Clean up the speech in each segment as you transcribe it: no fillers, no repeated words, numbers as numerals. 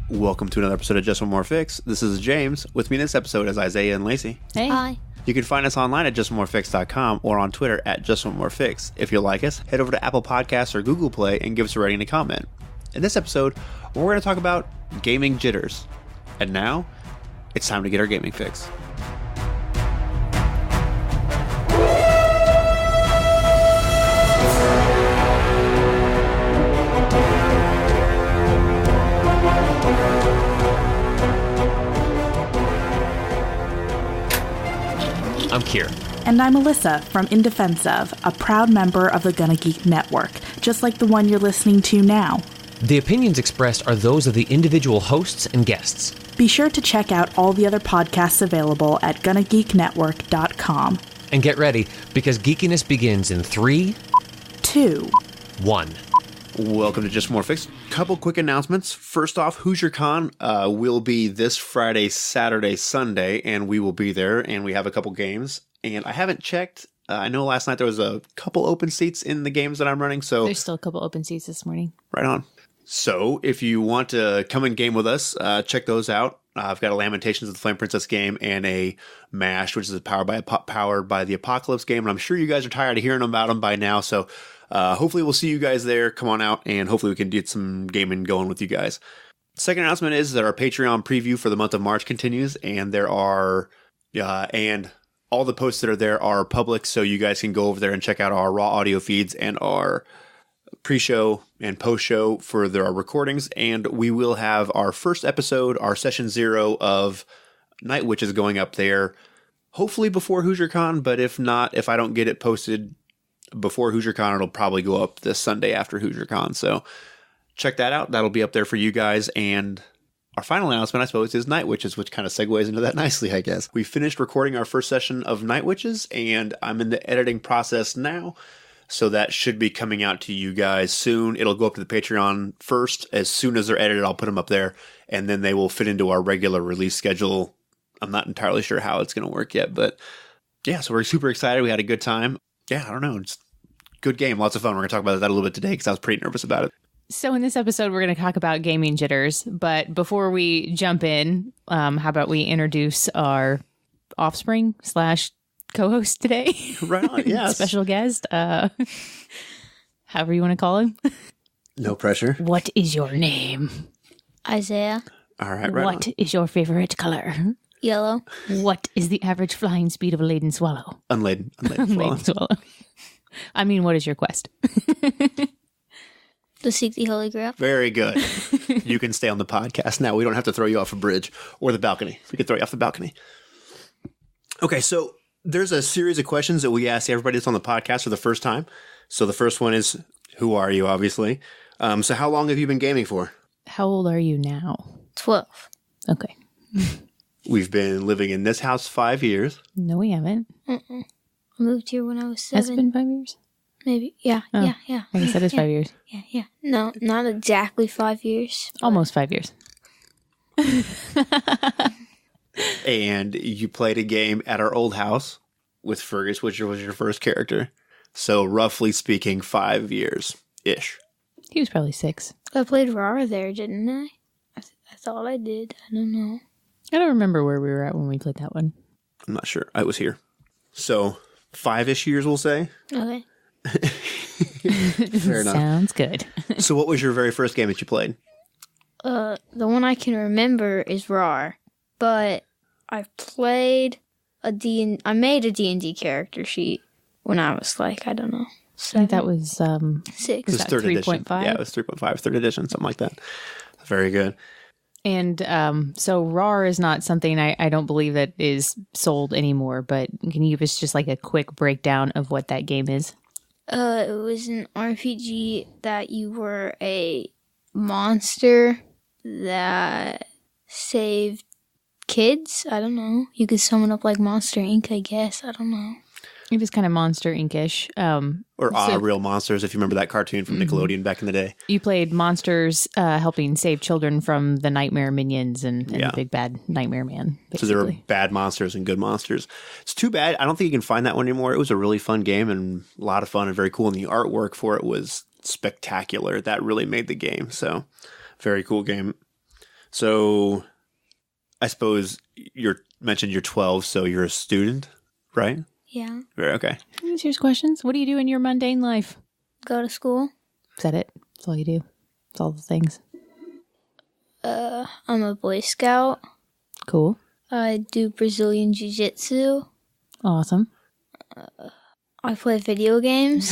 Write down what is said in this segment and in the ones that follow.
Welcome to another episode of Just One More Fix. This is James. With me in this episode is Isaiah and Lacey. Hey. Hi. You can find us online at justonmorefix.com or on Twitter at justonemorefix. If you like us, head over to Apple Podcasts or Google Play and give us a rating and a comment. In this episode, we're going to talk about gaming jitters. And now, it's time to get our gaming fix. I'm Kier. And I'm Alyssa from In Defense Of, a proud member of the Gonna Geek Network, just like the one you're listening to now. The opinions expressed are those of the individual hosts and guests. Be sure to check out all the other podcasts available at GonnaGeekNetwork.com. And get ready, because geekiness begins in 3, 2, 1. Welcome to Just More Fix. Couple quick announcements. First off, HoosierCon will be this Friday, Saturday, Sunday, and we will be there, and we have a couple games. And I haven't checked. I know last night there was a couple open seats in the games that I'm running, so... There's still a couple open seats this morning. Right on. So, if you want to come and game with us, check those out. I've got a Lamentations of the Flame Princess game and a MASH, which is powered by the Apocalypse game, and I'm sure you guys are tired of hearing about them by now, so... hopefully we'll see you guys there. Come on out, and hopefully we can get some gaming going with you guys. Second announcement is that our Patreon preview for the month of March continues, and there are, and all the posts that are there are public, so you guys can go over there and check out our raw audio feeds and our pre-show and post-show for our recordings, and we will have our first episode, our session 0 of Night Witches going up there, hopefully before HoosierCon, but if not, if I don't get it posted before HoosierCon, it'll probably go up this Sunday after HoosierCon. So check that out. That'll be up there for you guys. And our final announcement, I suppose, is Night Witches, which kind of segues into that nicely, I guess. We finished recording our first session of Night Witches, and I'm in the editing process now. So that should be coming out to you guys soon. It'll go up to the Patreon first. As soon as they're edited, I'll put them up there, and then they will fit into our regular release schedule. I'm not entirely sure how it's going to work yet, but yeah, so we're super excited. We had a good time. Yeah, I don't know. It's good game. Lots of fun. We're going to talk about that a little bit today because I was pretty nervous about it. So in this episode, we're going to talk about gaming jitters. But before we jump in, how about we introduce our offspring / co-host today? Right on, yes. Special guest. However you want to call him. No pressure. What is your name? Isaiah. All right, right What on. is your favorite color? Yellow. What is the average flying speed of a laden swallow? Unladen. Laden swallow. I mean, what is your quest? To seek the Holy Grail. Very good. You can stay on the podcast now. We don't have to throw you off a bridge or the balcony. We can throw you off the balcony. Okay, so there's a series of questions that we ask everybody that's on the podcast for the first time. So the first one is, who are you, obviously? So how long have you been gaming for? How old are you now? 12. Okay. We've been living in this house 5 years. No, we haven't. I moved here when I was 7. Has it been 5 years? Maybe. Yeah, Oh, yeah. I guess that is 5 years. Yeah. No, not exactly 5 years. Almost 5 years. And you played a game at our old house with Fergus, which was your first character. So roughly speaking, 5 years-ish. He was probably 6. I played Rara there, didn't I? I thought I did. I don't know. I don't remember where we were at when we played that one. I'm not sure. I was here. So 5-ish years, we'll say. Okay. Fair enough. Sounds good. So what was your very first game that you played? The one I can remember is Rar, but I played I made a D&D character sheet when I was like, I don't know, I think that was 6. It was that 3rd edition. 3.5? Yeah, it was 3.5, 3rd edition, something like that. Very good. and so RAR is not something I don't believe that is sold anymore, but can you give us just like a quick breakdown of what that game is? It was an RPG that you were a monster that saved kids. I don't know. You could sum it up like Monster Inc., I guess. I don't know. It was kind of Monster Inc-ish. Or Real Monsters, if you remember that cartoon from Nickelodeon back in the day. You played monsters helping save children from the nightmare minions and the big bad nightmare man. Basically. So there were bad monsters and good monsters. It's too bad. I don't think you can find that one anymore. It was a really fun game and a lot of fun and very cool. And the artwork for it was spectacular. That really made the game. So very cool game. So I suppose you mentioned you're 12, so you're a student, right? Yeah. Very okay. Here's questions. What do you do in your mundane life? Go to school. Is that it? That's all you do? That's all the things. I'm a Boy Scout. Cool. I do Brazilian Jiu-Jitsu. Awesome. I play video games.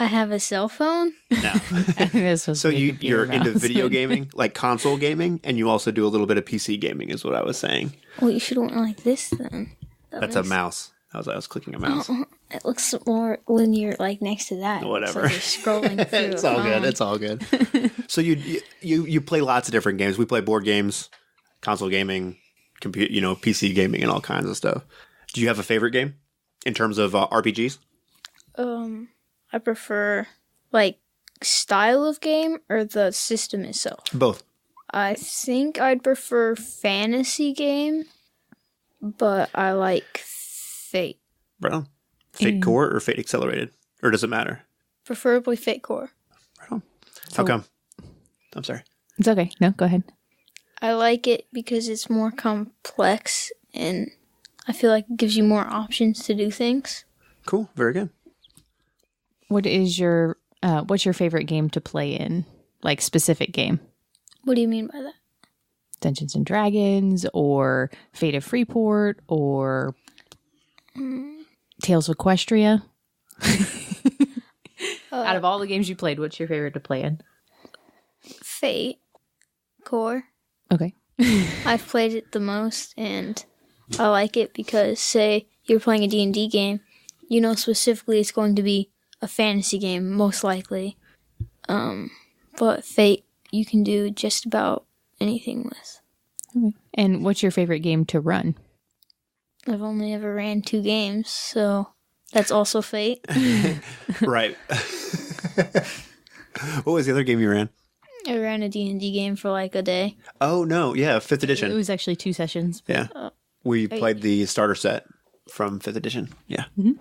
I have a cell phone. No. So you're into video gaming, like console gaming, and you also do a little bit of PC gaming, is what I was saying. Well, you should have went like this then. That's a mouse. I was clicking a mouse. It looks more when you're like next to that. Whatever. You're scrolling through. It's all good. It's all good. So you play lots of different games. We play board games, console gaming, PC gaming, and all kinds of stuff. Do you have a favorite game in terms of RPGs? I prefer like style of game or the system itself. Both. I think I'd prefer fantasy game, but I like Fate. Right on. Fate Core or Fate Accelerated? Or does it matter? Preferably Fate Core. Right on. How come? I'm sorry. It's okay. No, go ahead. I like it because it's more complex and I feel like it gives you more options to do things. Cool. Very good. What's your favorite game to play in? Like specific game? What do you mean by that? Dungeons and Dragons or Fate of Freeport or Tales of Equestria? Out of all the games you played, what's your favorite to play in? Fate Core. Okay. I've played it the most and I like it because say you're playing a D&D game, you know specifically it's going to be a fantasy game, most likely. But Fate, you can do just about anything with. Okay. And what's your favorite game to run? I've only ever ran 2 games, so that's also Fate. Right. What was the other game you ran? I ran a D&D game for like a day. Oh, no. Yeah, 5th edition. It was actually 2 sessions. Yeah. We played the starter set from 5th edition. Yeah. Mm-hmm.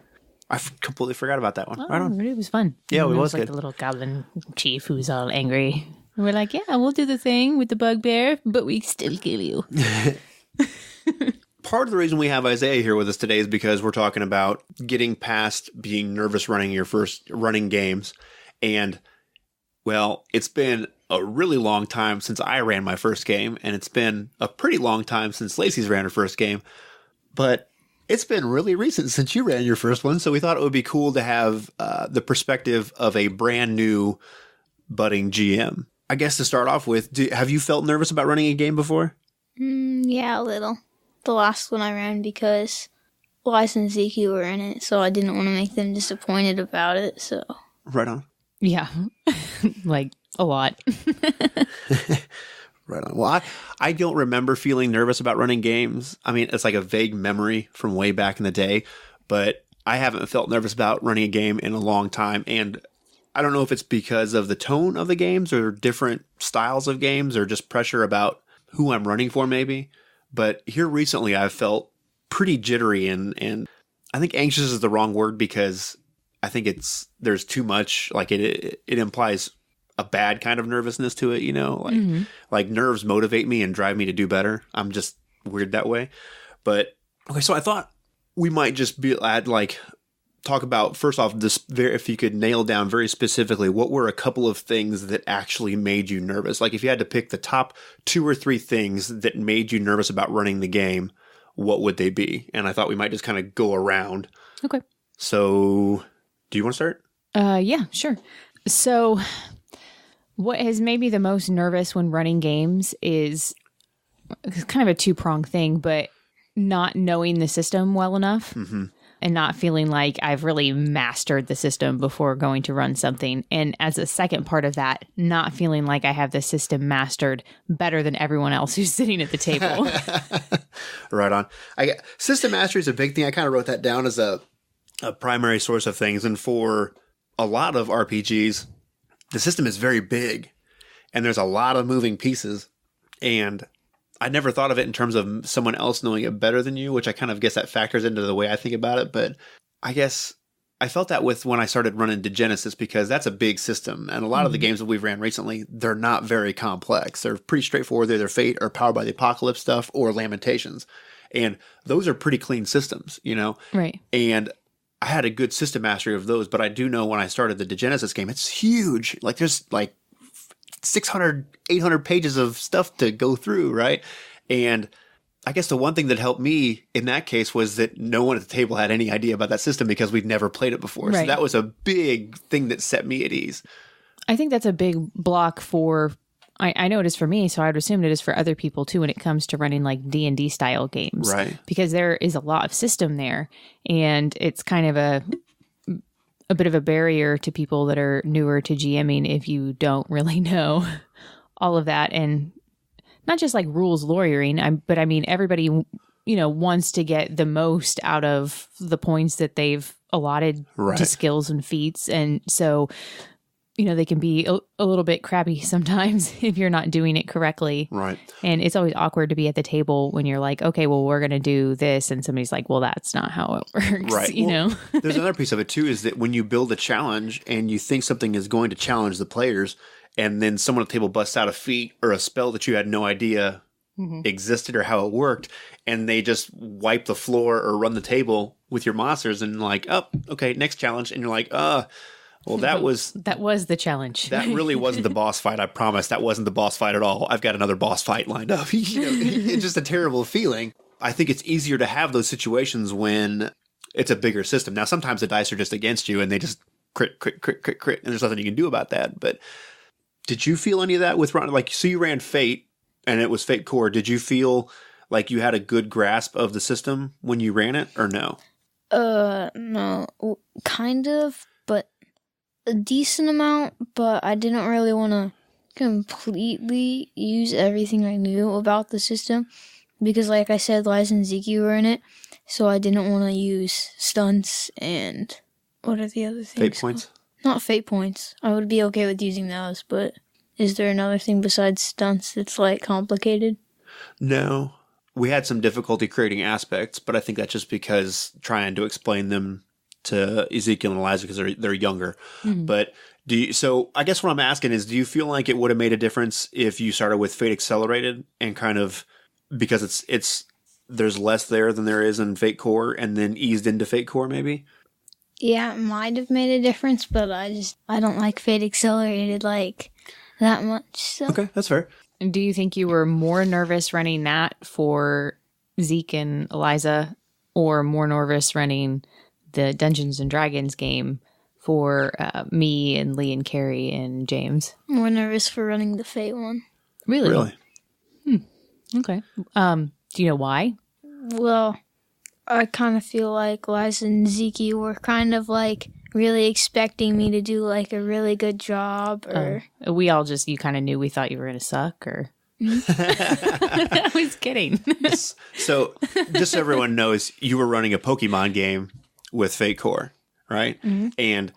I completely forgot about that one. Right on. It was fun. Yeah, and it was like good. the little goblin chief who's all angry. And we're like, yeah, we'll do the thing with the bugbear, but we still kill you. Part of the reason we have Isaiah here with us today is because we're talking about getting past being nervous running your first running games. And, well, it's been a really long time since I ran my first game, and it's been a pretty long time since Lacey's ran her first game. But it's been really recent since you ran your first one, so we thought it would be cool to have the perspective of a brand new budding GM. I guess to start off with, have you felt nervous about running a game before? Yeah, a little. The last one I ran because Liza and Zeke were in it, so I didn't want to make them disappointed about it, so. Right on. Yeah. Like, a lot. Right on. Well, I don't remember feeling nervous about running games. I mean, it's like a vague memory from way back in the day, but I haven't felt nervous about running a game in a long time. And I don't know if it's because of the tone of the games or different styles of games or just pressure about who I'm running for maybe. But here recently I've felt pretty jittery and I think anxious is the wrong word because I think there's too much, like it implies a bad kind of nervousness to it, like nerves motivate me and drive me to do better. I'm just weird that way. But okay, so I thought we might just talk about first off if you could nail down very specifically what were a couple of things that actually made you nervous. Like if you had to pick the top 2 or 3 things that made you nervous about running the game, what would they be? And I thought we might just kind of go around. Okay. So do you want to start? Yeah, sure. So what has made me the most nervous when running games is kind of a 2-pronged thing, but not knowing the system well enough and not feeling like I've really mastered the system before going to run something. And as a second part of that, not feeling like I have the system mastered better than everyone else who's sitting at the table. Right on. System mastery is a big thing. I kind of wrote that down as a primary source of things. And for a lot of RPGs, the system is very big and there's a lot of moving pieces. And I never thought of it in terms of someone else knowing it better than you, which I kind of guess that factors into the way I think about it. But I guess I felt that with when I started running Degenesis, because that's a big system. And a lot of the games that we've ran recently, they're not very complex. They're pretty straightforward. They're either Fate or Powered by the Apocalypse stuff or Lamentations. And those are pretty clean systems, you know? Right. And I had a good system mastery of those, but I do know when I started the Degenesis game, it's huge. Like there's like 600, 800 pages of stuff to go through, right? And I guess the one thing that helped me in that case was that no one at the table had any idea about that system because we'd never played it before. Right. So that was a big thing that set me at ease. I think that's a big block for, I know it is for me, so I would assume it is for other people too when it comes to running like D&D style games. Right. Because there is a lot of system there, and it's kind of a bit of a barrier to people that are newer to GMing if you don't really know all of that. And not just like rules lawyering, but I mean, everybody, you know, wants to get the most out of the points that they've allotted to skills and feats. And so, you know, they can be a little bit crappy sometimes if you're not doing it correctly. Right. And it's always awkward to be at the table when you're like, okay, well, we're going to do this. And somebody's like, well, that's not how it works. Right. You know, There's another piece of it too, is that when you build a challenge and you think something is going to challenge the players, and then someone at the table busts out a feat or a spell that you had no idea existed or how it worked, and they just wipe the floor or run the table with your monsters and like, oh, okay, next challenge. And you're like, well, that was the challenge. That really wasn't the boss fight. I promise that wasn't the boss fight at all. I've got another boss fight lined up. You know, it's just a terrible feeling. I think it's easier to have those situations when it's a bigger system. Now, sometimes the dice are just against you and they just crit, and there's nothing you can do about that. But did you feel any of that with running? Like, so you ran Fate and it was Fate Core. Did you feel like you had a good grasp of the system when you ran it, or no? No, kind of, but a decent amount, but I didn't really want to completely use everything I knew about the system because, like I said, Liza and Ziki were in it, so I didn't want to use stunts and what are the other things? Fate points? Not fate points. I would be okay with using those, but is there another thing besides stunts that's like complicated? No. We had some difficulty creating aspects, but I think that's just because trying to explain them to Ezekiel and Eliza because they're younger. Mm-hmm. But so I guess what I'm asking is, do you feel like it would have made a difference if you started with Fate Accelerated and kind of, because it's there's less there than there is in Fate Core, and then eased into Fate Core maybe? Yeah, it might have made a difference, but I don't like Fate Accelerated like that much. So. Okay, that's fair. And do you think you were more nervous running that for Zeke and Eliza, or more nervous running the Dungeons and Dragons game for me and Lee and Carrie and James? More nervous for running the Fate one. Really? Okay. Do you know why? Well, I kind of feel like Liza and Zeke were kind of like really expecting me to do like a really good job, or we all just, you kind of knew we thought you were going to suck, or I was kidding. So just so everyone knows, you were running a Pokemon game with Fate Core, right? Mm-hmm. And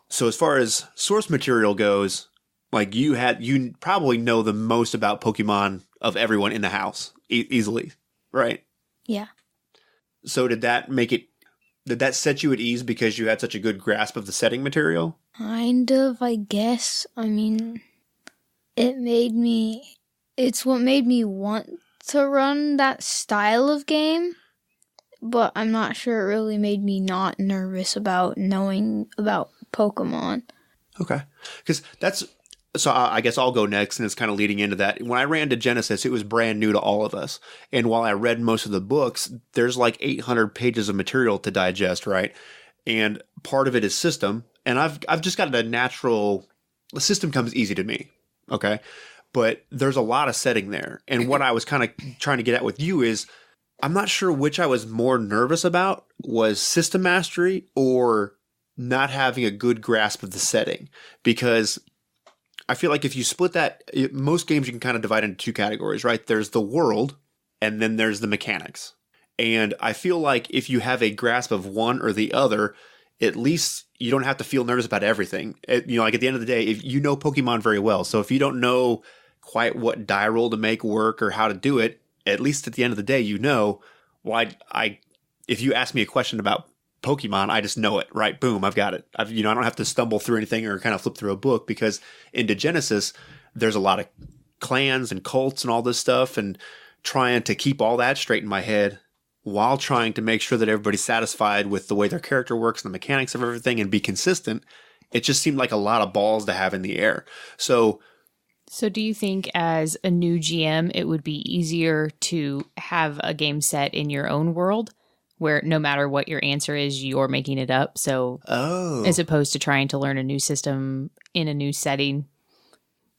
so as far as source material goes, like you probably know the most about Pokemon of everyone in the house easily, right? Yeah. So did that set you at ease because you had such a good grasp of the setting material? Kind of, I guess. I mean, it's what made me want to run that style of game, but I'm not sure it really made me not nervous about knowing about Pokemon. Okay. Because so I guess I'll go next, and it's kind of leading into that. When I ran to Genesis, it was brand new to all of us. And while I read most of the books, there's like 800 pages of material to digest, right? And part of it is system. And I've just got the system comes easy to me, okay? But there's a lot of setting there. And what I was kind of trying to get at with you is, I'm not sure which I was more nervous about, was system mastery or not having a good grasp of the setting. Because I feel like if you split that, most games you can kind of divide into two categories, right? There's the world, and then there's the mechanics. And I feel like if you have a grasp of one or the other, at least you don't have to feel nervous about everything. Like at the end of the day, if you know Pokemon very well, so if you don't know quite what die roll to make work or how to do it, at least at the end of the day, if you ask me a question about Pokemon, I just know it, right? Boom, I've got it. I don't have to stumble through anything or kind of flip through a book, because into Genesis, there's a lot of clans and cults and all this stuff, and trying to keep all that straight in my head while trying to make sure that everybody's satisfied with the way their character works and the mechanics of everything and be consistent. It just seemed like a lot of balls to have in the air. So do you think as a new GM, it would be easier to have a game set in your own world where no matter what your answer is, you're making it up? So as opposed to trying to learn a new system in a new setting,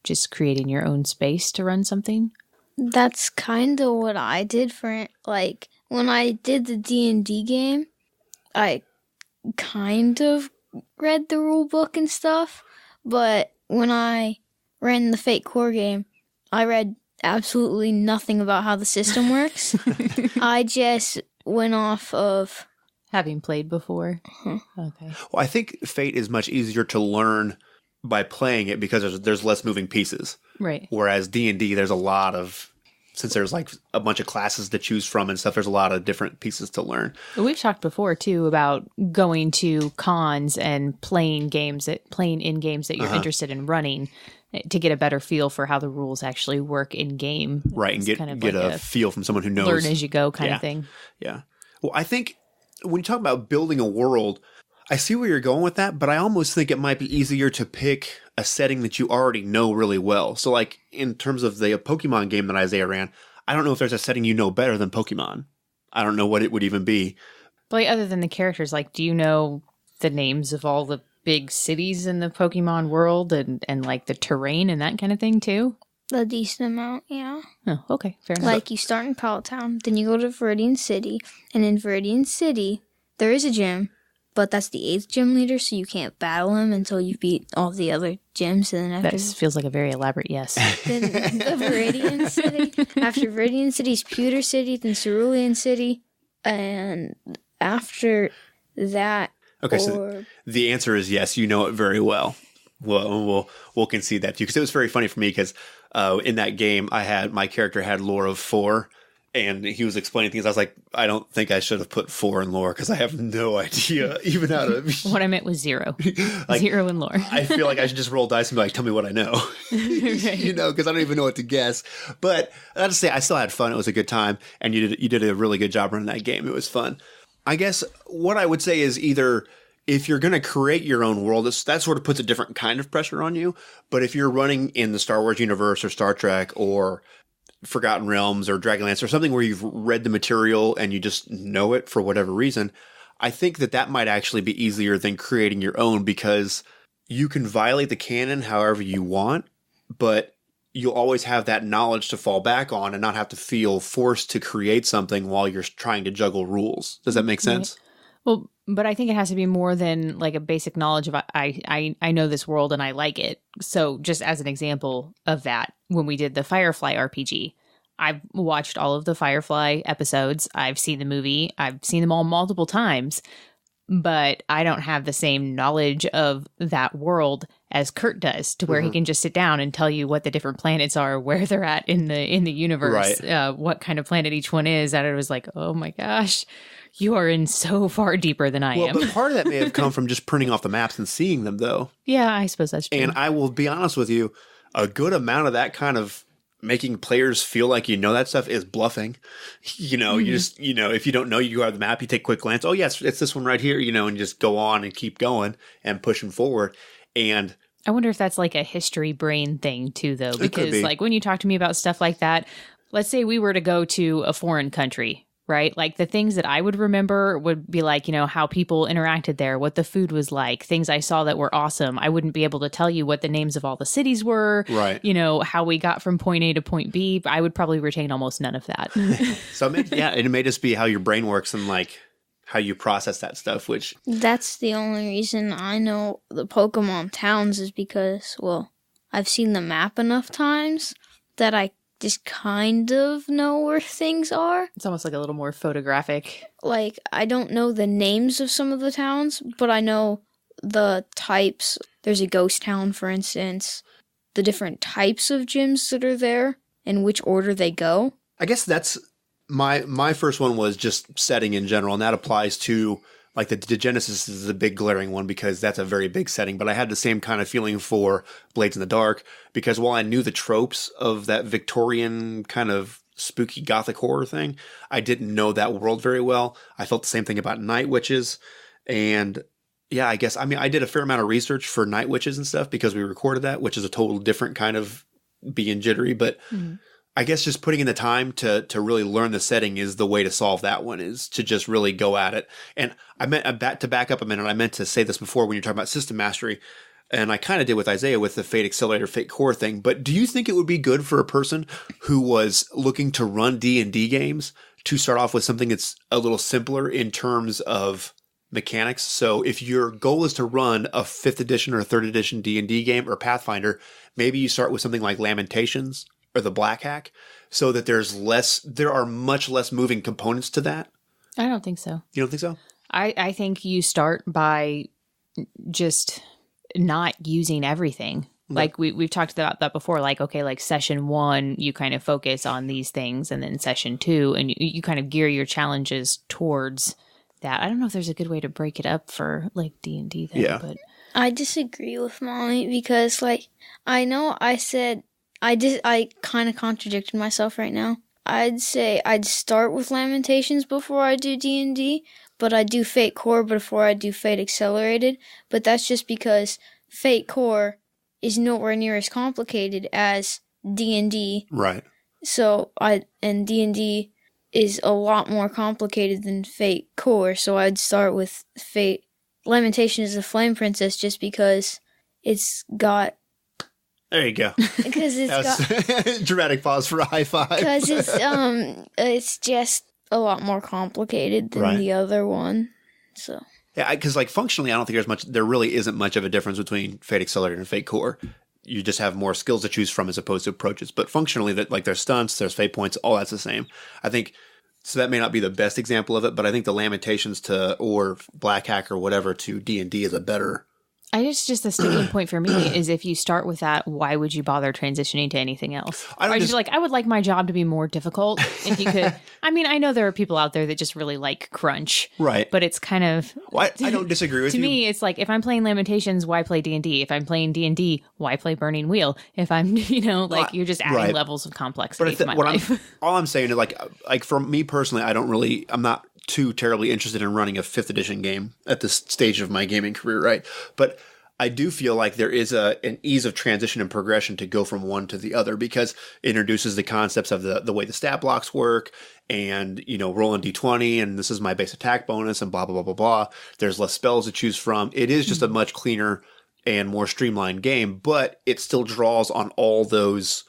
just creating your own space to run something? That's kind of what I did for, like, when I did the D&D game, I kind of read the rule book and stuff, but when I ran the Fate Core game, I read absolutely nothing about how the system works. I just went off of having played before. Okay. Well, I think Fate is much easier to learn by playing it because there's less moving pieces. Right. Whereas D&D, there's a lot of, since there's like a bunch of classes to choose from and stuff, there's a lot of different pieces to learn. We've talked before too about going to cons and playing in games that you're interested in running to get a better feel for how the rules actually work in game. Right, and get a feel from someone who knows. Learn as you go kind of thing. Yeah. Well, I think when you talk about building a world, I see where you're going with that, but I almost think it might be easier to pick a setting that you already know really well. So like in terms of the Pokemon game that Isaiah ran, I don't know if there's a setting you know better than Pokemon. I don't know what it would even be. But like, other than the characters, like, do you know the names of all the big cities in the Pokemon world and like the terrain and that kind of thing too? A decent amount, yeah. Oh, okay, fair enough. Like, you start in Pallet Town, then you go to Viridian City, and in Viridian City, there is a gym, but that's the 8th gym leader, so you can't battle him until you beat all the other gyms. And then after that feels like a very elaborate yes. Then the Viridian City. After Viridian City is Pewter City, then Cerulean City, and after that... Okay, so the answer is yes, you know it very well. Well, we'll concede that to you, because it was very funny for me, because in that game, my character had lore of 4, and he was explaining things. I was like, I don't think I should have put 4 in lore, because I have no idea even how to... What I meant was 0. Like, 0 in lore. I feel like I should just roll dice and be like, tell me what I know. Right. Because I don't even know what to guess. But I have to say, I still had fun. It was a good time, and you did a really good job running that game. It was fun. I guess what I would say is either... if you're going to create your own world, that sort of puts a different kind of pressure on you. But if you're running in the Star Wars universe or Star Trek or Forgotten Realms or Dragonlance or something where you've read the material and you just know it for whatever reason, I think that might actually be easier than creating your own, because you can violate the canon however you want, but you'll always have that knowledge to fall back on and not have to feel forced to create something while you're trying to juggle rules. Does that make sense? Well, but I think it has to be more than like a basic knowledge of I know this world and I like it. So just as an example of that, when we did the Firefly RPG, I've watched all of the Firefly episodes. I've seen the movie. I've seen them all multiple times, but I don't have the same knowledge of that world as Kurt does, to where he can just sit down and tell you what the different planets are, where they're at in the universe, right. What kind of planet each one is. And it was like, oh my gosh, you are in so far deeper than I am. But part of that may have come from just printing off the maps and seeing them, though. Yeah, I suppose that's true. And I will be honest with you, a good amount of that kind of making players feel like you know that stuff is bluffing. You just, if you don't know, you go to the map, you take a quick glance. Oh, yes, it's this one right here, and just go on and keep going and pushing forward. And I wonder if that's like a history brain thing too, though, because like when you talk to me about stuff like that, let's say we were to go to a foreign country, right? Like the things that I would remember would be like, how people interacted there, what the food was like, things I saw that were awesome. I wouldn't be able to tell you what the names of all the cities were, right? How we got from point A to point B. I would probably retain almost none of that. So it may just be how your brain works and like how you process that stuff, which... That's the only reason I know the Pokemon towns is because, I've seen the map enough times that I just kind of know where things are. It's almost like a little more photographic. Like, I don't know the names of some of the towns, but I know the types. There's a ghost town, for instance. The different types of gyms that are there and which order they go. I guess that's... My first one was just setting in general, and that applies to Like the Genesis is a big glaring one because that's a very big setting, but I had the same kind of feeling for Blades in the Dark because while I knew the tropes of that Victorian kind of spooky gothic horror thing, I didn't know that world very well. I felt the same thing about Night Witches. And yeah, I guess, I mean, I did a fair amount of research for Night Witches and stuff because we recorded that, which is a total different kind of being jittery, but I guess just putting in the time to really learn the setting is the way to solve that one, is to just really go at it. And I meant to back up a minute. I meant to say this before when you're talking about system mastery, and I kind of did with Isaiah with the Fate Accelerator, Fate Core thing. But do you think it would be good for a person who was looking to run D&D games to start off with something that's a little simpler in terms of mechanics? So if your goal is to run a 5th edition or a 3rd edition D&D game or Pathfinder, maybe you start with something like Lamentations or the Black Hack, so that there are much less moving components to that. I don't think so. You don't think so? I think you start by just not using everything. Like we've talked about that before. Like, okay, like session 1, you kind of focus on these things, and then session 2, and you kind of gear your challenges towards that. I don't know if there's a good way to break it up for like D&D then, Yeah. but I disagree with Molly because, like, I know I said I kind of contradicted myself right now. I'd say I'd start with Lamentations before I do D&D, but I do Fate Core before I do Fate Accelerated. But that's just because Fate Core is nowhere near as complicated as D&D. Right. And D&D is a lot more complicated than Fate Core, so I'd start with Lamentations of the Flame Princess just because it's got... There you go. Because it's got... Dramatic pause for a high five. Because it's just a lot more complicated than the other one, so... Yeah, because like functionally, I don't think there really isn't much of a difference between Fate Accelerator and Fate Core. You just have more skills to choose from as opposed to approaches. But functionally, there's stunts, there's fate points, all that's the same. I think, so that may not be the best example of it, but I think the Lamentations or Black Hack or whatever to D&D is a better... just the sticking point for me is if you start with that, why would you bother transitioning to anything else? I would like my job to be more difficult if you could. I mean, I know there are people out there that just really like crunch. Right. But it's kind of... Well, I don't disagree with to you. To me, it's like, if I'm playing Lamentations, why play D&D? If I'm playing D&D, why play Burning Wheel? If I'm, you're just adding levels of complexity to my life. All I'm saying is like for me personally, I'm not too terribly interested in running a 5th edition game at this stage of my gaming career, right? But I do feel like there is an ease of transition and progression to go from one to the other because it introduces the concepts of the way the stat blocks work and, rolling D20 and this is my base attack bonus and blah, blah, blah, blah, blah. There's less spells to choose from. It is just a much cleaner and more streamlined game, but it still draws on all those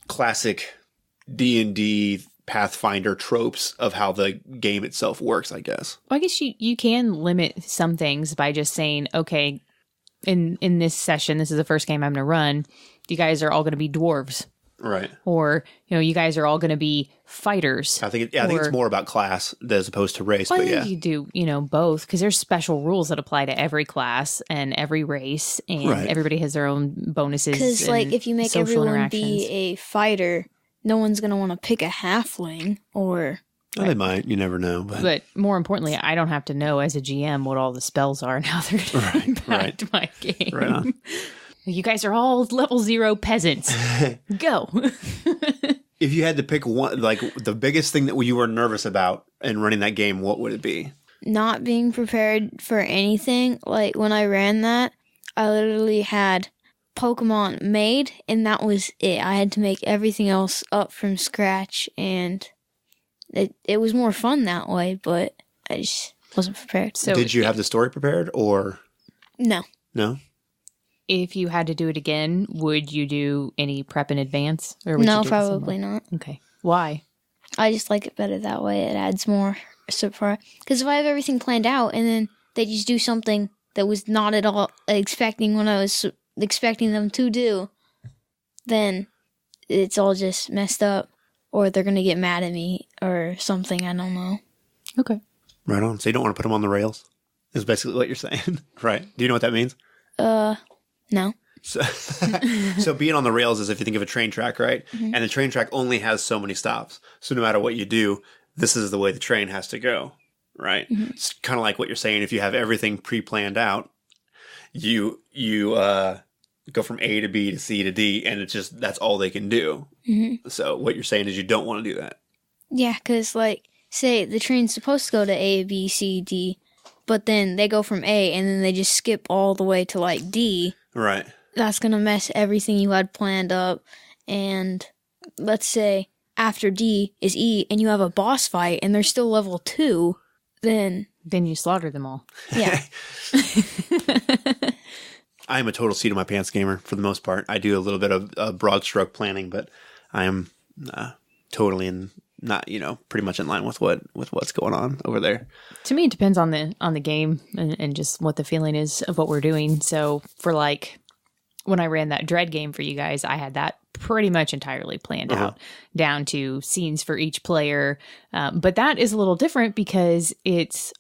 classic D&D Pathfinder tropes of how the game itself works, I guess. Well, I guess you can limit some things by just saying, okay, in this session, this is the first game I'm going to run, you guys are all going to be dwarves. Right. Or, you guys are all going to be fighters. I think it's more about class as opposed to race. Well, but I think you do, both, because there's special rules that apply to every class and every race, and everybody has their own bonuses. Because, if you make everyone be a fighter, no one's going to want to pick a halfling or... Well, they might. You never know. But more importantly, I don't have to know as a GM what all the spells are and how they're going to impact my game. Right on. You guys are all level 0 peasants. Go. If you had to pick one, the biggest thing that you were nervous about in running that game, what would it be? Not being prepared for anything. Like, when I ran that, I literally had Pokemon made, and that was it. I had to make everything else up from scratch, and it was more fun that way, but I just wasn't prepared. So, did you have the story prepared, or no? No. If you had to do it again, would you do any prep in advance, or would no? You do Probably not. Okay. Why? I just like it better that way. It adds more surprise. Because if I have everything planned out and then they just do something that was not at all expecting what I was expecting them to do, then it's all just messed up, or they're going to get mad at me or something. I don't know. Okay. Right on. So you don't want to put them on the rails? Is basically what you're saying. Right. Do you know what that means? No. So being on the rails is if you think of a train track, right? Mm-hmm. And the train track only has so many stops. So no matter what you do, this is the way the train has to go. right? It's kind of like what you're saying. If you have everything pre-planned out, you go from A to B to C to D, and it's just that's all they can do. So what you're saying is you don't want to do that. Yeah, because, like, say the train's supposed to go to A, B, C, D, but then they go from A and then they just skip all the way to, like, D. Right. That's going to mess everything you had planned up. And let's say after D is E and you have a boss fight and they're still level 2, then you slaughter them all. yeah. I am a total seat of my pants gamer for the most part. I do a little bit of broad stroke planning, but I am totally not, pretty much in line with what's going on over there. To me, it depends on the game and just what the feeling is of what we're doing. So for like when I ran that Dread game for you guys, I had that pretty much entirely planned out down to scenes for each player. But that is a little different because it's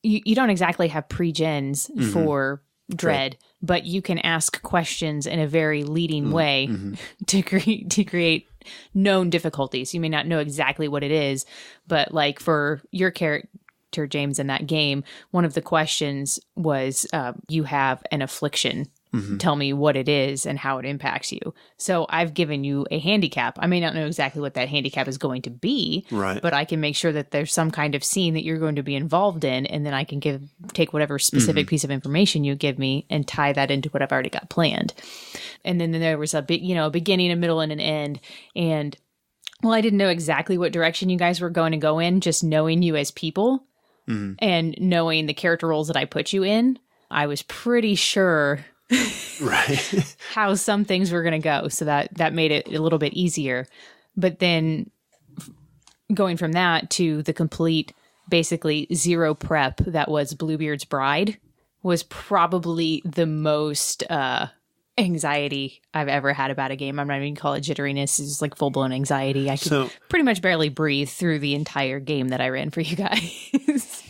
you don't exactly have pre-gens for Dread, but you can ask questions in a very leading way to create known difficulties. You may not know exactly what it is, but like for your character, James, in that game, one of the questions was, you have an affliction. Tell me what it is and how it impacts you. So I've given you a handicap. I may not know exactly what that handicap is going to be, right? But I can make sure that there's some kind of scene that you're going to be involved in, and then I can take whatever specific piece of information you give me and tie that into what I've already got planned. And then there was a beginning, a middle, and an end. And well, I didn't know exactly what direction you guys were going to go in, just knowing you as people and knowing the character roles that I put you in, I was pretty sure right how some things were going to go. So that made it a little bit easier. But then going from that to the complete, basically zero prep that was Bluebeard's Bride was probably the most anxiety I've ever had about a game. I'm not even going to call it jitteriness. It's like full-blown anxiety. I could pretty much barely breathe through the entire game that I ran for you guys.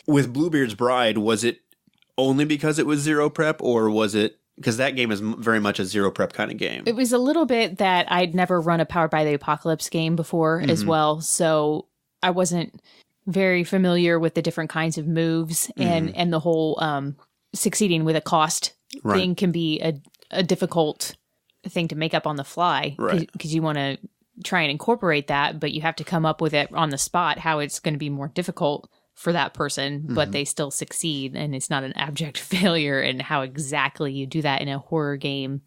With Bluebeard's Bride, was it only because it was zero prep, or was it because that game is very much a zero prep kind of game? It was a little bit that I'd never run a Powered by the Apocalypse game before as well. So I wasn't very familiar with the different kinds of moves and the whole succeeding with a cost thing can be a difficult thing to make up on the fly, because you want to try and incorporate that, but you have to come up with it on the spot how it's going to be more difficult for that person, but they still succeed, and it's not an abject failure, and how exactly you do that in a horror game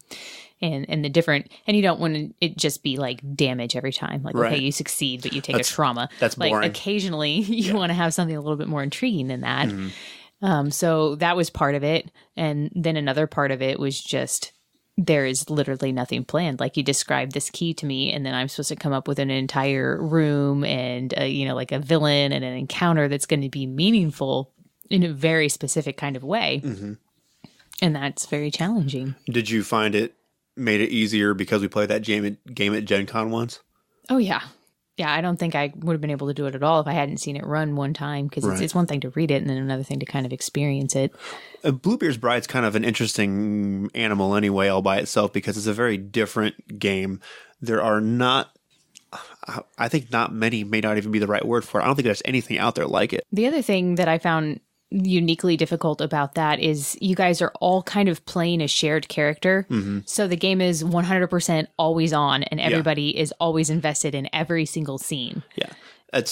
and the different, and you don't want it just be like damage every time. Like, okay, you succeed, but you take a trauma. That's boring. Like occasionally you want to have something a little bit more intriguing than that. So that was part of it. And then another part of it was just, there is literally nothing planned. Like, you described this key to me, and then I'm supposed to come up with an entire room and, like a villain and an encounter that's going to be meaningful in a very specific kind of way. And that's very challenging. Did you find it made it easier because we played that game at Gen Con once? Oh, yeah. Yeah, I don't think I would have been able to do it at all if I hadn't seen it run one time, because it's one thing to read it and then another thing to kind of experience it. Bluebeard's Bride's kind of an interesting animal anyway, all by itself, because it's a very different game. There are I think not many, may not even be the right word for it. I don't think there's anything out there like it. The other thing that I found uniquely difficult about that is you guys are all kind of playing a shared character. So the game is 100% always on, and everybody is always invested in every single scene. Yeah.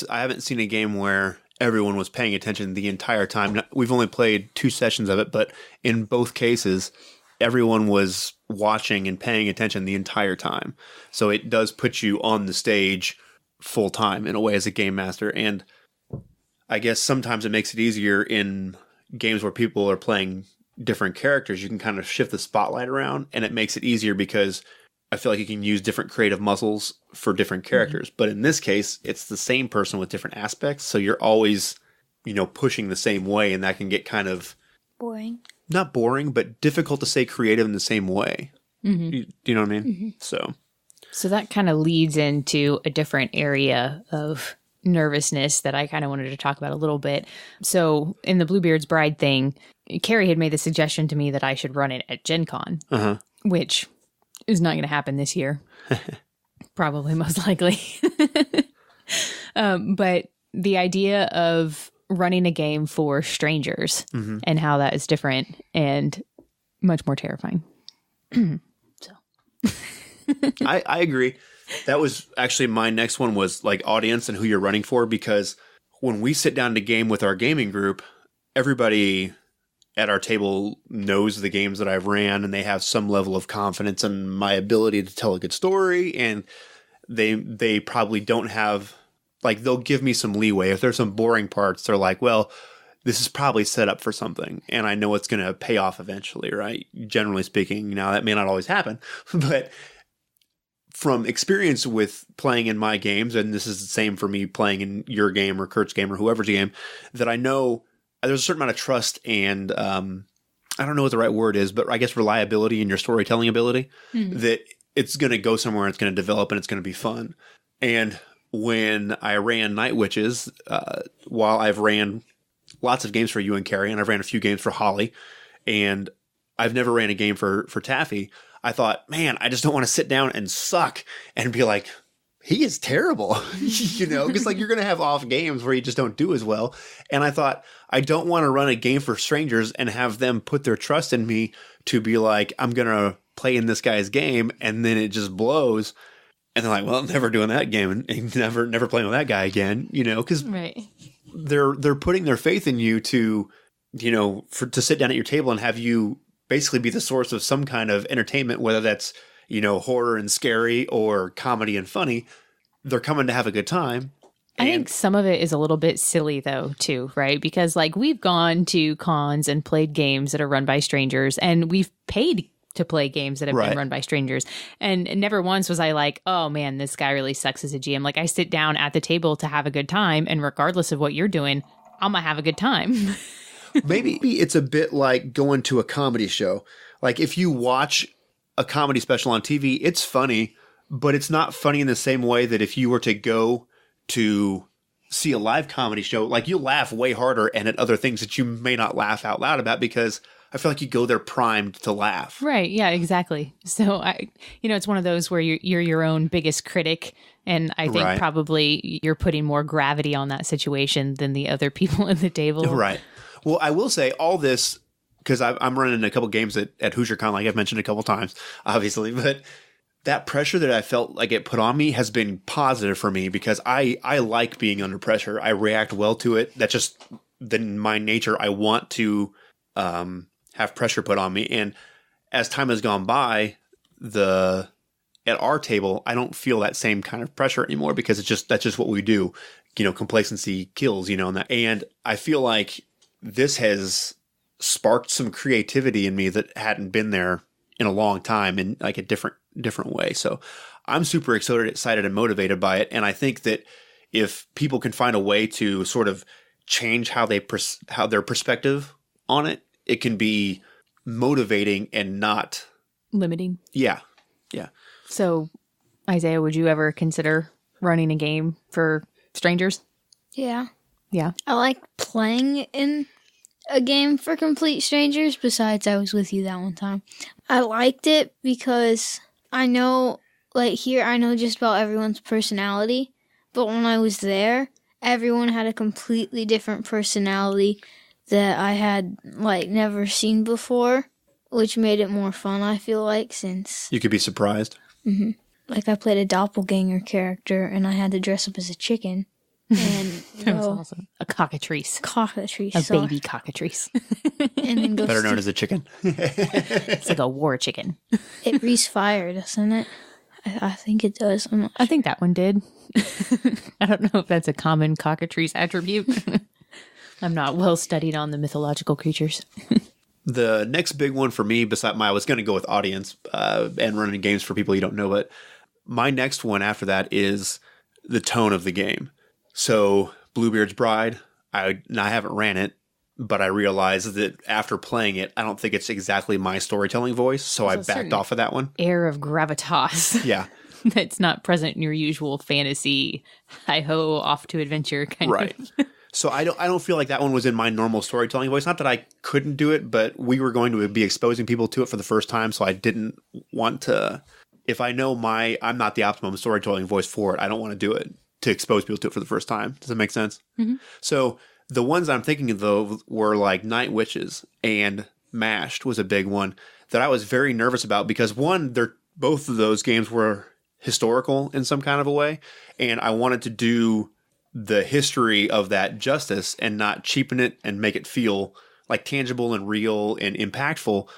I haven't seen a game where everyone was paying attention the entire time. We've only played 2 sessions of it, but in both cases, everyone was watching and paying attention the entire time. So it does put you on the stage full time in a way as a game master. And I guess sometimes it makes it easier in games where people are playing different characters. You can kind of shift the spotlight around, and it makes it easier because I feel like you can use different creative muscles for different characters. But in this case, it's the same person with different aspects. So you're always, pushing the same way, and that can get kind of boring. Not boring, but difficult to stay creative in the same way. You know what I mean? So that kind of leads into a different area of nervousness that I kind of wanted to talk about a little bit. So in the Bluebeard's Bride thing, Carrie had made the suggestion to me that I should run it at Gen Con, which is not going to happen this year. Probably, most likely. But the idea of running a game for strangers and how that is different and much more terrifying. I agree. That was actually my next one was like audience and who you're running for, because when we sit down to game with our gaming group, everybody at our table knows the games that I've ran and they have some level of confidence in my ability to tell a good story, and they probably don't have, like, they'll give me some leeway. If there's some boring parts, they're like, well, this is probably set up for something and I know it's going to pay off eventually, right? Generally speaking. Now that may not always happen, but from experience with playing in my games, and this is the same for me playing in your game or Kurt's game or whoever's game, that I know there's a certain amount of trust and I don't know what the right word is, but I guess reliability in your storytelling ability, that it's going to go somewhere and it's going to develop and it's going to be fun. And when I ran Night Witches, while I've ran lots of games for you and Carrie, and I've ran a few games for Holly, and I've never ran a game for Taffy, I thought, man, I just don't want to sit down and suck and be like, he is terrible, you know, because like you're going to have off games where you just don't do as well. And I thought, I don't want to run a game for strangers and have them put their trust in me to be like, I'm going to play in this guy's game and then it just blows. And they're like, well, I'm never doing that game and never playing with that guy again, you know, because they're putting their faith in you to, you know, to sit down at your table and have you basically be the source of some kind of entertainment, whether that's, you know, horror and scary or comedy and funny. They're coming to have a good time. I think some of it is a little bit silly though, too, right? Because like we've gone to cons and played games that are run by strangers, and we've paid to play games that have been run by strangers. And never once was I like, oh man, this guy really sucks as a GM. Like I sit down at the table to have a good time, and regardless of what you're doing, I'm gonna have a good time. Maybe it's a bit like going to a comedy show. Like if you watch a comedy special on TV, it's funny, but it's not funny in the same way that if you were to go to see a live comedy show, like you'll laugh way harder and at other things that you may not laugh out loud about, because I feel like you go there primed to laugh. Right. Yeah, exactly. So it's one of those where you're your own biggest critic. And I think probably you're putting more gravity on that situation than the other people at the table. Right. Well, I will say all this, because I'm running a couple games at HoosierCon, like I've mentioned a couple times, obviously, but that pressure that I felt like it put on me has been positive for me, because I like being under pressure. I react well to it. That's just my nature. I want to have pressure put on me. And as time has gone by, at our table, I don't feel that same kind of pressure anymore, because that's just what we do. You know, complacency kills, you know, and I feel like this has sparked some creativity in me that hadn't been there in a long time, in like a different way. So I'm super excited and motivated by it. And I think that if people can find a way to sort of change how their perspective on it, it can be motivating and not limiting. Yeah. Yeah. So Isaiah, would you ever consider running a game for strangers? Yeah. Yeah. I like playing in a game for complete strangers. Besides, I was with you that one time. I liked it because I know, like here, I know just about everyone's personality. But when I was there, everyone had a completely different personality that I had, like, never seen before, which made it more fun, I feel like, since... You could be surprised. Mm-hmm. Like, I played a doppelganger character, and I had to dress up as a chicken. And that was awesome. A cockatrice. A baby cockatrice. And then go better known as a chicken. It's like a war chicken. It breathes fire, doesn't it? I think it does. I think that one did. I don't know if that's a common cockatrice attribute. I'm not well studied on the mythological creatures. The next big one for me, I was going to go with audience and running games for people you don't know, but my next one after that is the tone of the game. So Bluebeard's Bride, I haven't ran it, but I realized that after playing it, I don't think it's exactly my storytelling voice, so I backed off of that one. Air of gravitas. Yeah. That's not present in your usual fantasy, hi-ho, off to adventure kind of. So I don't feel like that one was in my normal storytelling voice. Not that I couldn't do it, but we were going to be exposing people to it for the first time, so I didn't want to. If I know I'm not the optimum storytelling voice for it, I don't want to do it to expose people to it for the first time. Does that make sense? Mm-hmm. So The ones I'm thinking of, though, were like Night Witches and Mashed was a big one that I was very nervous about because, one, both of those games were historical in some kind of a way, and I wanted to do the history of that justice and not cheapen it and make it feel like tangible and real and impactful.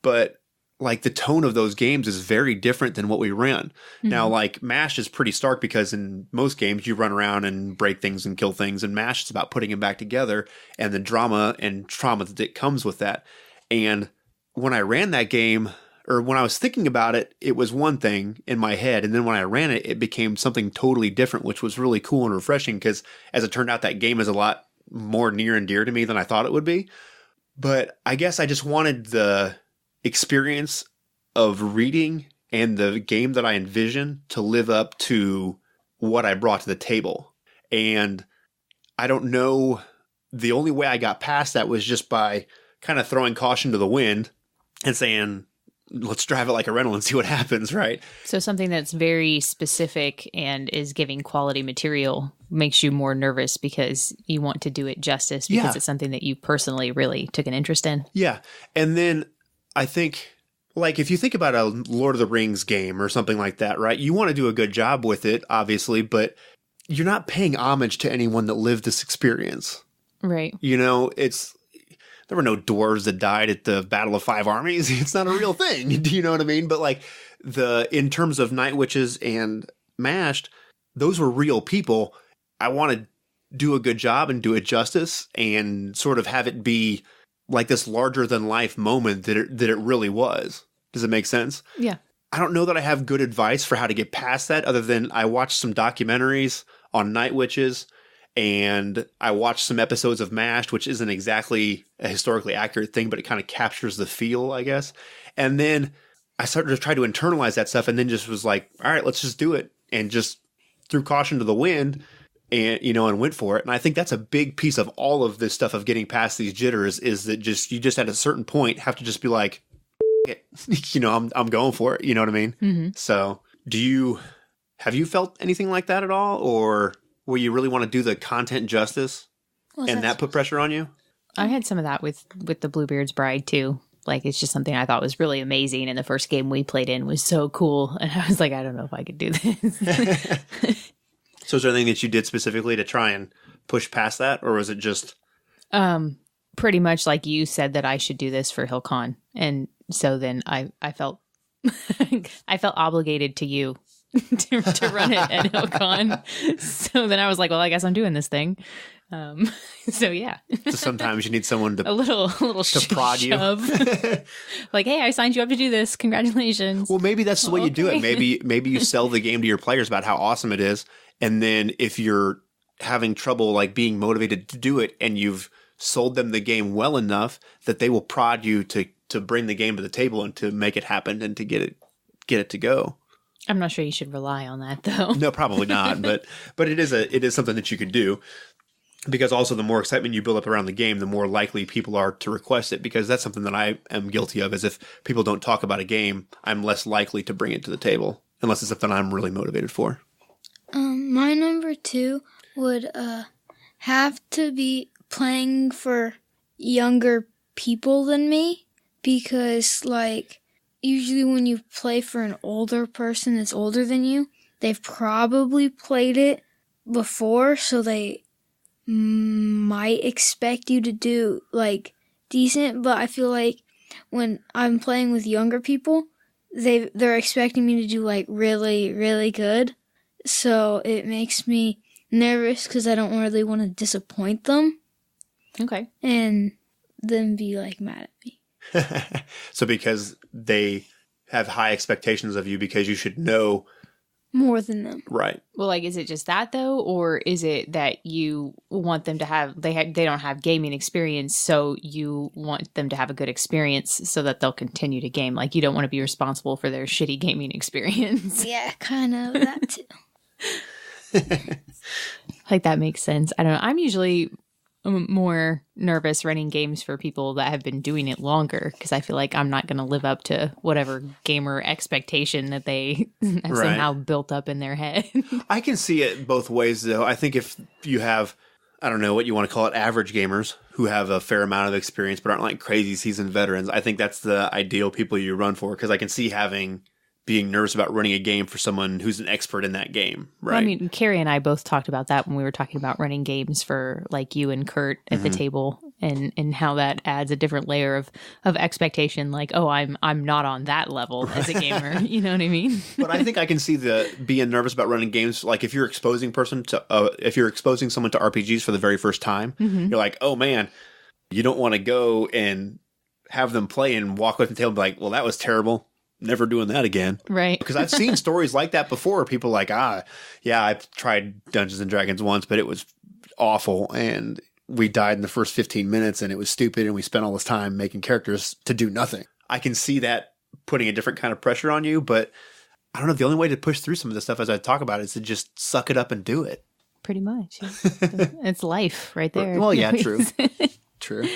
But like the tone of those games is very different than what we ran. Mm-hmm. Now, like MASH is pretty stark because in most games you run around and break things and kill things, and MASH is about putting them back together and the drama and trauma that comes with that. And when I ran that game, or when I was thinking about it, it was one thing in my head. And then when I ran it, it became something totally different, which was really cool and refreshing because as it turned out, that game is a lot more near and dear to me than I thought it would be. But I guess I just wanted the experience of reading and the game that I envision to live up to what I brought to the table. And I don't know, the only way I got past that was just by kind of throwing caution to the wind and saying, let's drive it like a rental and see what happens, right? So something that's very specific and is giving quality material makes you more nervous because you want to do it justice because it's something that you personally really took an interest in. Yeah. And then I think, like, if you think about a Lord of the Rings game or something like that, right? You want to do a good job with it, obviously, but you're not paying homage to anyone that lived this experience. Right. You know, there were no dwarves that died at the Battle of Five Armies. It's not a real thing. Do you know what I mean? But like in terms of Night Witches and Mashed, those were real people. I want to do a good job and do it justice and sort of have it be like this larger than life moment that it really was. Does it make sense? Yeah. I don't know that I have good advice for how to get past that other than I watched some documentaries on Night Witches and I watched some episodes of MAShed, which isn't exactly a historically accurate thing, but it kind of captures the feel, I guess. And then I started to try to internalize that stuff and then just was like, all right, let's just do it. And just threw caution to the wind and, and went for it. And I think that's a big piece of all of this stuff of getting past these jitters is that you just at a certain point have to just be like, I'm going for it. You know what I mean? Mm-hmm. So have you felt anything like that at all? Or where you really want to do the content justice and that put pressure on you? I had some of that with the Bluebeard's Bride too. Like, it's just something I thought was really amazing. And the first game we played in was so cool. And I was like, I don't know if I could do this. So is there anything that you did specifically to try and push past that? Or was it just... pretty much like you said that I should do this for HillCon. And so then I felt I felt obligated to you to run it at HillCon. So then I was like, well, I guess I'm doing this thing. So yeah. So sometimes you need someone to a little to prod you. Like, hey, I signed you up to do this. Congratulations. Well, maybe that's the way you do it. Maybe you sell the game to your players about how awesome it is, and then if you're having trouble like being motivated to do it, and you've sold them the game well enough that they will prod you to bring the game to the table and to make it happen and to get it to go. I'm not sure you should rely on that though. No, probably not. But it is something that you could do. Because also the more excitement you build up around the game, the more likely people are to request it. Because that's something that I am guilty of, is if people don't talk about a game, I'm less likely to bring it to the table. Unless it's something I'm really motivated for. My number 2 would have to be playing for younger people than me. Because, like, usually when you play for an older person that's older than you, they've probably played it before, so they might expect you to do like decent, but I feel like when I'm playing with younger people, they're expecting me to do like really, really good. So it makes me nervous because I don't really want to disappoint them. Okay. And then be like mad at me. So because they have high expectations of you because you should know more than them. Right. Well, like, is it just that though? Or is it that you want them to have, they don't have gaming experience, so you want them to have a good experience so that they'll continue to game? Like, you don't want to be responsible for their shitty gaming experience. Yeah, kind of that too. Like, that makes sense. I don't know. I'm usually more nervous running games for people that have been doing it longer because I feel like I'm not going to live up to whatever gamer expectation that they have somehow built up in their head. I can see it both ways, though. I think if you have I don't know what you want to call it, average gamers who have a fair amount of experience but aren't like crazy seasoned veterans. I think that's the ideal people you run for, because I can see being nervous about running a game for someone who's an expert in that game, right? Well, I mean, Carrie and I both talked about that when we were talking about running games for like you and Kurt at the table, and how that adds a different layer of expectation. Like, oh, I'm not on that level as a gamer. You know what I mean? But I think I can see being nervous about running games. Like if you're exposing someone to RPGs for the very first time, you're like, oh man, you don't want to go and have them play and walk away from the table and be like, well, that was terrible. Never doing that again. Right. Because I've seen stories like that before. People like, yeah, I've tried Dungeons and Dragons once, but it was awful. And we died in the first 15 minutes and it was stupid. And we spent all this time making characters to do nothing. I can see that putting a different kind of pressure on you, but I don't know. The only way to push through some of this stuff as I talk about it is to just suck it up and do it. Pretty much. It's life right there. Well, yeah, true. True.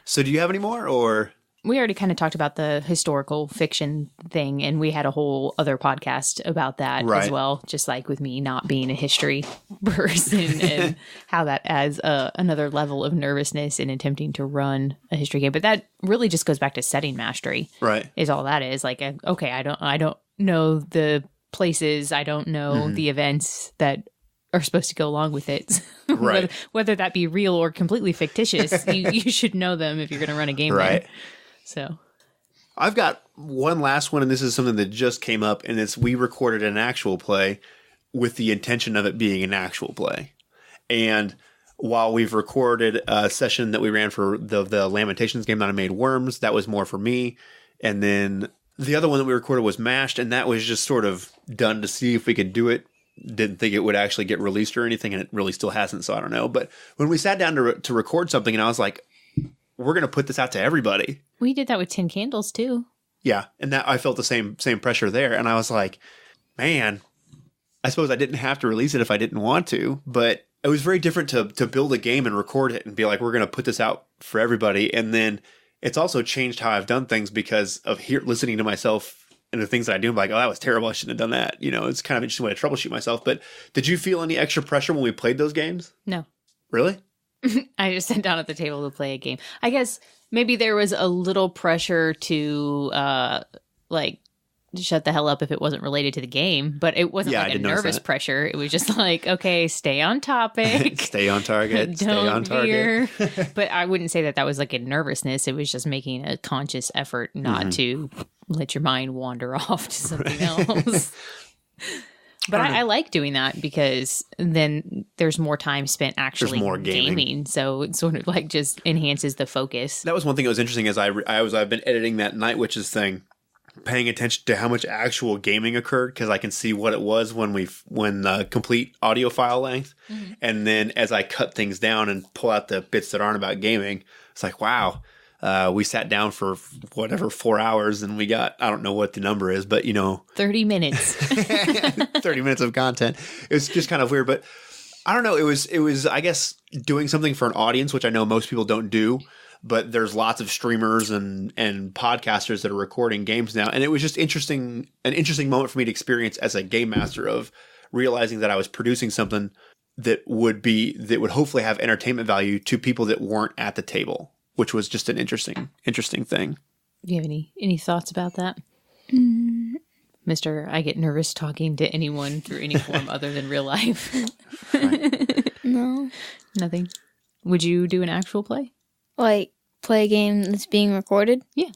So do you have any more, or? We already kind of talked about the historical fiction thing, and we had a whole other podcast about that as well, just like with me not being a history person and how that adds another level of nervousness in attempting to run a history game. But that really just goes back to setting mastery, right? Is all that is. Like, okay, I don't know the places, I don't know the events that are supposed to go along with it. Right. whether that be real or completely fictitious, you should know them if you're going to run a game. Right. There. So I've got one last one, and this is something that just came up, and we recorded an actual play with the intention of it being an actual play. And while we've recorded a session that we ran for the Lamentations game that I made, Worms, that was more for me. And then the other one that we recorded was Mashed, and that was just sort of done to see if we could do it. Didn't think it would actually get released or anything, and it really still hasn't, so I don't know. But when we sat down to record something, and I was like, we're going to put this out to everybody. We did that with 10 Candles too. Yeah, and that I felt the same pressure there, and I was like, man, I suppose I didn't have to release it if I didn't want to, but it was very different to build a game and record it and be like, we're going to put this out for everybody. And then it's also changed how I've done things because of listening to myself and the things that I do. I'm like, oh, that was terrible. I shouldn't have done that. You know, it's kind of an interesting way to troubleshoot myself. But did you feel any extra pressure when we played those games? No. Really? I just sat down at the table to play a game. I guess maybe there was a little pressure to shut the hell up if it wasn't related to the game, but it wasn't like a nervous pressure. It was just like, okay, stay on topic. Stay on target. Stay on target. But I wouldn't say that was like a nervousness. It was just making a conscious effort not to let your mind wander off to something else. But I like doing that because then there's more time spent actually gaming. So it sort of like just enhances the focus. That was one thing that was interesting as I've been editing that Night Witches thing, paying attention to how much actual gaming occurred, because I can see what it was when complete audio file length. And then as I cut things down and pull out the bits that aren't about gaming, it's like, wow. We sat down for 4 hours and we got, I don't know what the number is, but 30 minutes, 30 minutes of content. It was just kind of weird, but I don't know. It was, I guess, doing something for an audience, which I know most people don't do, but there's lots of streamers and podcasters that are recording games now. And it was just an interesting moment for me to experience as a game master, of realizing that I was producing something that would hopefully have entertainment value to people that weren't at the table, which was just an interesting thing. Do you have any thoughts about that? Mr. I get nervous talking to anyone through any form other than real life. No. Nothing. Would you do an actual play? Like, play a game that's being recorded? Yeah.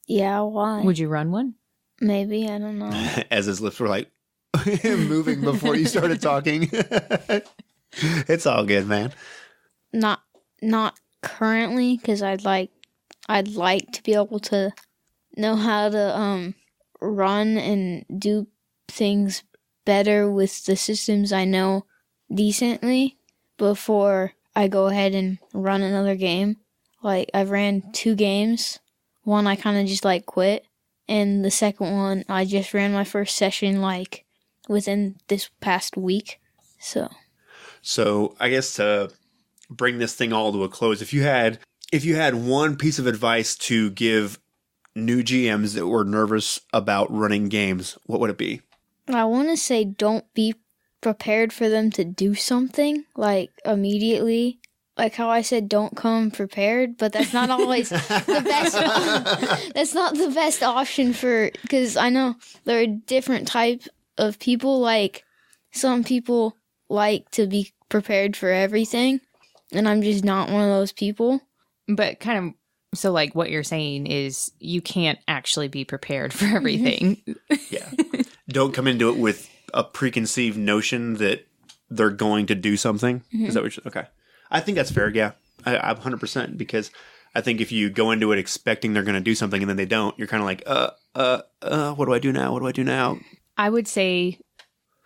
Yeah, why? Would you run one? Maybe, I don't know. As his lips were like moving before you started talking. It's all good, man. Not currently, because I'd like to be able to know how to run and do things better with the systems I know decently before I go ahead and run another game. Like, I've ran 2 games. One I kind of just quit, and the second one I just ran my first session within this past week. So I guess to bring this thing all to a close, if you had one piece of advice to give new GMs that were nervous about running games, what would it be? I want to say don't be prepared for them to do something immediately. like how I said, don't come prepared, but that's not always the best. That's not the best option because I know there are different types of people. Like some people like to be prepared for everything, and I'm just not one of those people. But kind of, so like what you're saying is you can't actually be prepared for everything. Yeah. Don't come into it with a preconceived notion that they're going to do something. Is that what you're, okay. I think that's fair. Yeah. I'm 100%, because I think if you go into it expecting they're going to do something and then they don't, you're kind of like, what do I do now? What do I do now? I would say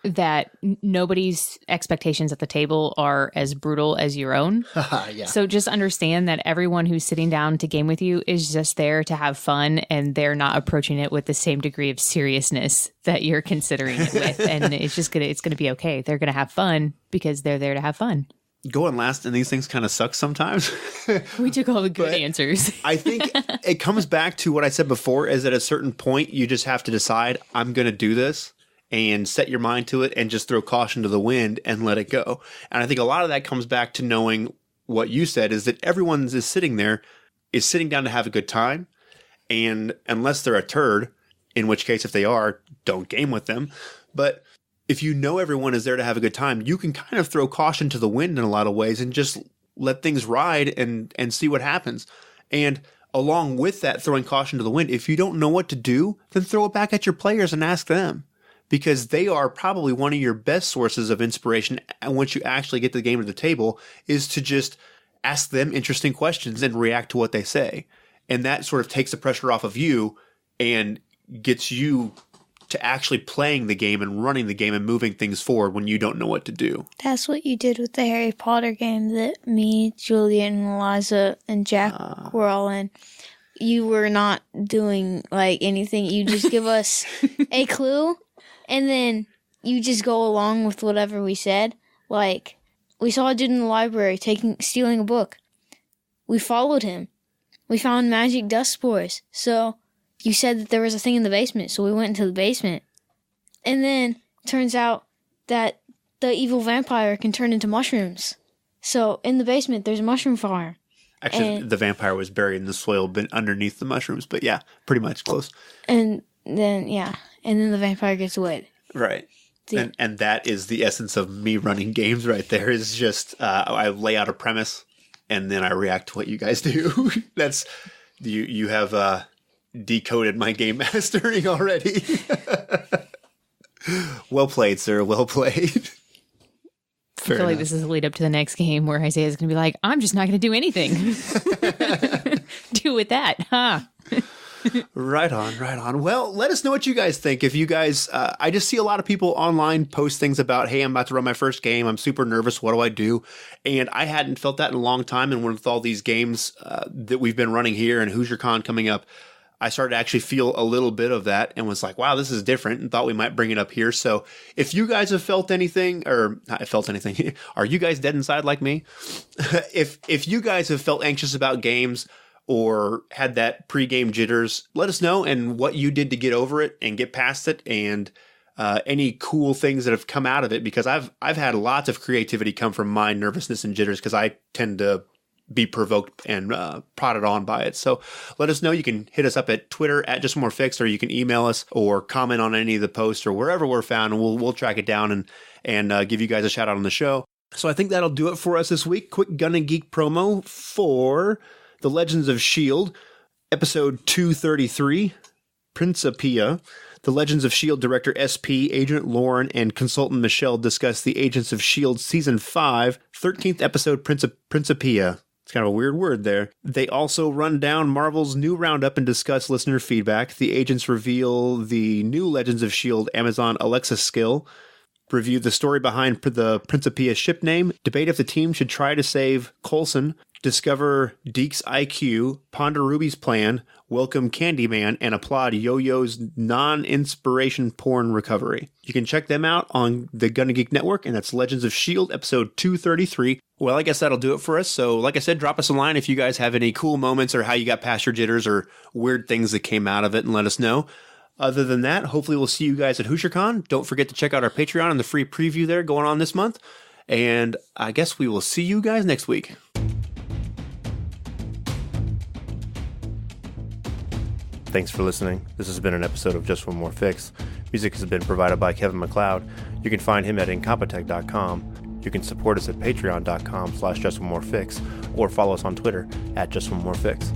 that nobody's expectations at the table are as brutal as your own. Yeah. So just understand that everyone who's sitting down to game with you is just there to have fun, and they're not approaching it with the same degree of seriousness that you're considering it with. And it's going to be okay. They're going to have fun because they're there to have fun. Going last and these things kind of suck sometimes. We took all the good answers. I think it comes back to what I said before, is at a certain point, you just have to decide, I'm going to do this, and set your mind to it and just throw caution to the wind and let it go. And I think a lot of that comes back to knowing what you said, is that everyone is sitting down to have a good time. And unless they're a turd, in which case, if they are, don't game with them. But if you know everyone is there to have a good time, you can kind of throw caution to the wind in a lot of ways and just let things ride and see what happens. And along with that, throwing caution to the wind, if you don't know what to do, then throw it back at your players and ask them, because they are probably one of your best sources of inspiration. And once you actually get the game to the table, is to just ask them interesting questions and react to what they say. And that sort of takes the pressure off of you and gets you to actually playing the game and running the game and moving things forward when you don't know what to do. That's what you did with the Harry Potter game that me, Julian, Eliza, and Jack were all in. You were not doing like anything. You just give us a clue, and then you just go along with whatever we said. Like, we saw a dude in the library stealing a book. We followed him. We found magic dust spores. So you said that there was a thing in the basement, so we went into the basement. And then turns out that the evil vampire can turn into mushrooms. So in the basement, there's a mushroom farm. Actually, the vampire was buried in the soil underneath the mushrooms, but yeah, pretty much close. And then the vampire gets wet. Right. And that is the essence of me running games right there, is just I lay out a premise and then I react to what you guys do. That's you have decoded my game mastering already. Well played, sir. Well played. I feel like this is a lead up to the next game where Isaiah's going to be like, I'm just not going to do anything. Do with that, huh? Right on. Well, let us know what you guys think. If you guys, I just see a lot of people online post things about, hey, I'm about to run my first game. I'm super nervous. What do I do? And I hadn't felt that in a long time. And with all these games that we've been running here and HoosierCon coming up, I started to actually feel a little bit of that and was like, wow, this is different, and thought we might bring it up here. So if you guys have felt anything, or not felt anything, are you guys dead inside like me? If you guys have felt anxious about games or had that pregame jitters, let us know, and what you did to get over it and get past it, and any cool things that have come out of it, because I've had lots of creativity come from my nervousness and jitters, because I tend to be provoked and prodded on by it. So let us know. You can hit us up at Twitter at JustMoreFixed, or you can email us or comment on any of the posts or wherever we're found, and we'll track it down and give you guys a shout out on the show. So I think that'll do it for us this week. Quick Gun and Geek promo for The Legends of S.H.I.E.L.D., episode 233, Principia. The Legends of S.H.I.E.L.D. director SP, Agent Lauren, and consultant Michelle discuss the Agents of S.H.I.E.L.D. Season 5, 13th episode, Principia. It's kind of a weird word there. They also run down Marvel's new roundup and discuss listener feedback. The agents reveal the new Legends of S.H.I.E.L.D. Amazon Alexa skill, review the story behind the Principia ship name, debate if the team should try to save Coulson, discover Deke's IQ, ponder Ruby's plan, welcome Candyman, and applaud Yo-Yo's non-inspiration porn recovery. You can check them out on the Gun and Geek Network, and that's Legends of S.H.I.E.L.D. episode 233. Well, I guess that'll do it for us. So, like I said, drop us a line if you guys have any cool moments or how you got past your jitters or weird things that came out of it, and let us know. Other than that, hopefully we'll see you guys at HoosierCon. Don't forget to check out our Patreon and the free preview there going on this month. And I guess we will see you guys next week. Thanks for listening. This has been an episode of Just One More Fix. Music has been provided by Kevin MacLeod. You can find him at incompetech.com. You can support us at patreon.com/justonemorefix or follow us on Twitter at Just One More Fix.